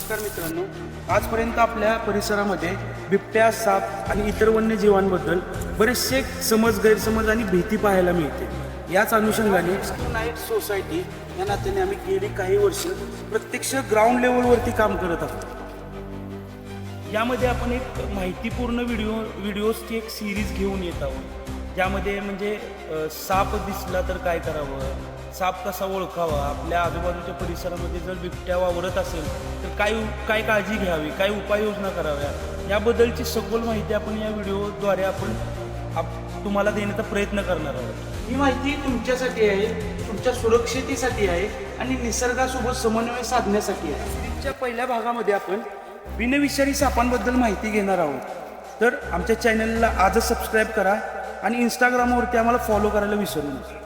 नमस्कार मित्रांनो, आजपर्यंत आपल्या परिसरामध्ये बिबट्या, साप आणि इतर वन्यजीवांबद्दल बरेचसे गैरसमज आणि भीती पाहायला मिळते. याच अनुषंगाने नाईट सोसायटी या नात्याने आम्ही गेली काही वर्ष प्रत्यक्ष ग्राउंड लेवलवरती काम करत आहोत. यामध्ये आपण एक माहितीपूर्ण व्हिडिओजची एक सिरीज घेऊन येत आहोत, ज्यामध्ये म्हणजे साप दिसला तर काय करावं, साप कसा ओळखावा, आपल्या आजूबाजूच्या परिसरामध्ये जर बिबट्या वावरत असेल तर काय काळजी घ्यावी, काय उपाययोजना कराव्या, याबद्दलची सखोल माहिती आपण या व्हिडिओद्वारे तुम्हाला देण्याचा प्रयत्न करणार आहोत. ही माहिती तुमच्यासाठी आहे, तुमच्या सुरक्षितेसाठी आहे आणि निसर्गासोबत समन्वय साधण्यासाठी आहे. सिरीजच्या पहिल्या भागामध्ये आपण बिनविषारी सापांबद्दल माहिती घेणार आहोत. तर आमच्या चॅनलला आजच सबस्क्राईब करा आणि इंस्टाग्रामवरती आम्हाला फॉलो करायला विसरू नका.